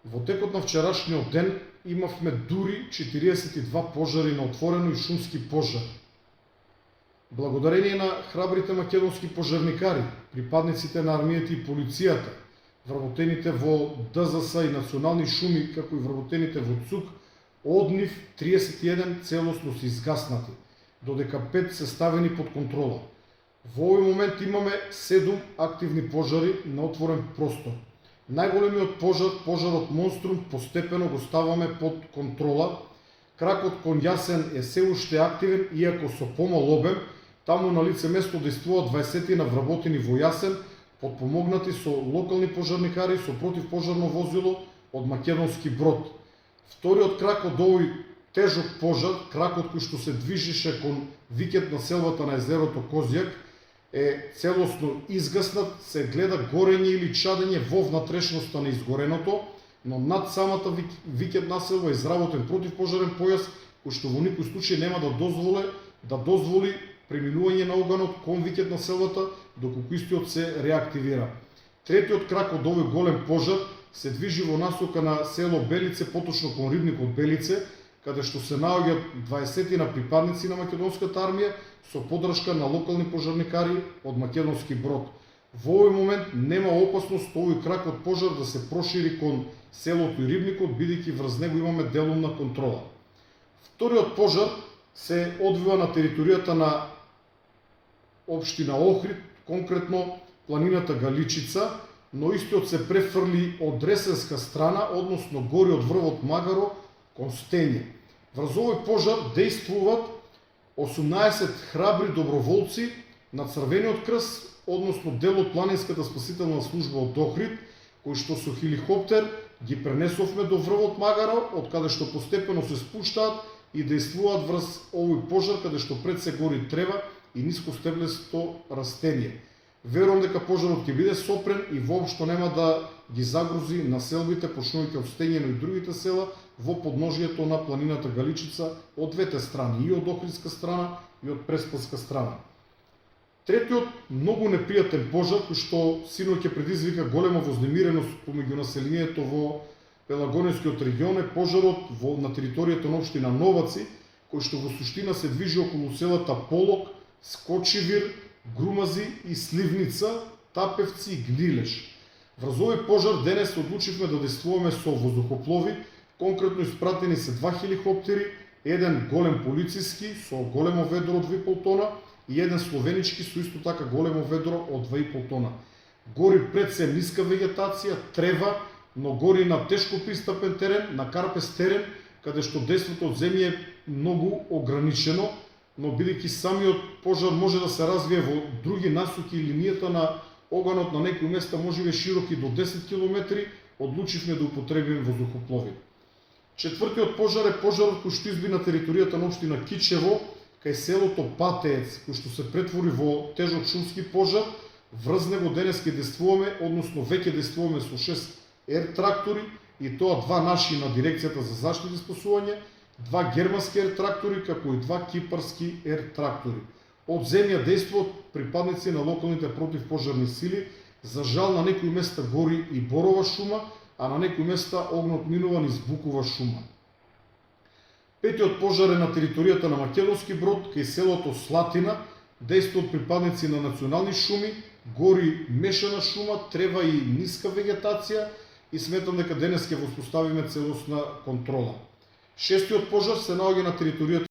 Во текот на вчерашниот ден имавме дури 42 пожари на отворено и шумски пожари. Благодарение на храбрите македонски пожарникари, припадниците на армијата и полицијата, вработените во ДЗС и национални шуми, како и вработените во ЦУК, од нив 31 целосно се изгаснати, додека 5 се ставени под контрола. Во овој момент имаме 7 активни пожари на отворен простор. Најголемиот пожар, пожарот Монструм, постепено го ставаме под контрола. Кракот кон Јасен е се уште активен, иако со помал обем. Таму на лице место действуваат 20 на вработени во Јасен, подпомогнати со локални пожарникари со противпожарно возило од македонски брод. Вториот крак од овој тежок пожар, кракот кој што се движеше кон викет на селвата на езерото Козјак, е целосно изгаснат, се гледа горење или чадење во внатрешноста на изгореното, но над самата викет населба е изработен противпожарен појас, кој што во никој случај нема да дозволи преминување на оганот кон викет населбата, доколку истиот се реактивира. Третиот крак од овој голем пожар се движи во насока на село Белице, поточно кон рибникот Белице, каде што се наоѓаат 20 на припадници на македонската армија со поддршка на локални пожарникари од македонски брод. Во овој момент нема опасност овој крак од пожар да се прошири кон селото и рибникот, бидејќи врз него имаме делумна контрола. Вториот пожар се одвива на територијата на општина Охрид, конкретно планината Галичица, но истиот се префрли од Ресенска страна, односно гори од врвот Магаро кон Стење. Врз овој пожар действуваат 18 храбри доброволци на Црвениот крст, односно дел од планинската спасителна служба од Охрид, кои што со хеликоптер ги пренесовме до врвот Магаро, од каде што постепено се спуштаат и действуваат врз овој пожар, каде што пред се гори трева и нискостеблесто растение. Верувам дека пожарот ќе биде сопрен и воопшто нема да ги загрози населбите, почнувајќи од Стењено и другите села во подножието на планината Галичица од двете страни, и од Охридска страна и од Преспанска страна. Третиот многу непријатен пожар, кој што синоќ ќе предизвика голема вознемиреност помеѓу населението во Пелагонискиот регион, е пожарот на територијата на општина Новаци, кој што во суштина се движи околу селата Полок, Скочивир, Грумази и Сливница, Тапевци и Гнилеш. Врз овој пожар денес одлучивме да действуваме со воздухоплови, конкретно испратени се 2 хеликоптери, еден голем полициски со големо ведро од 2,5 тона и еден словенички со исто така големо ведро од 2,5 тона. Гори пред се ниска вегетација, трева, но гори на тешко пристапен терен, на карпес терен, каде што дејството од земја е многу ограничено, но бидејќи самиот пожар може да се развие во други насоки и линијата на оганот на некои места можеби широки до 10 км, одлучивме да употребиме воздухоплови. Четвртиот пожар е пожарот кој што изби на територијата на општина Кичево, кај селото Патеец, кој што се претвори во тежок шумски пожар. Врз него денес ќе действуваме, односно веќе действуваме со 6 ер-трактори, и тоа 2 наши на дирекцијата за заштита и спасување, 2 германски ер-трактори, како и 2 кипарски ер-трактори. Од земја действуваат припадници на локалните противпожарни сили. За жал на некои места гори и борова шума, а на некои места огнот минува низ букова шума. Петиот пожар е на територијата на македонски брод, кај селото Слатина, действуваат припадници на национални шуми, гори мешана шума, трева и ниска вегетација, и сметам дека денес ќе воспоставиме целосна контрола. Шестиот пожар се наоѓа на територијата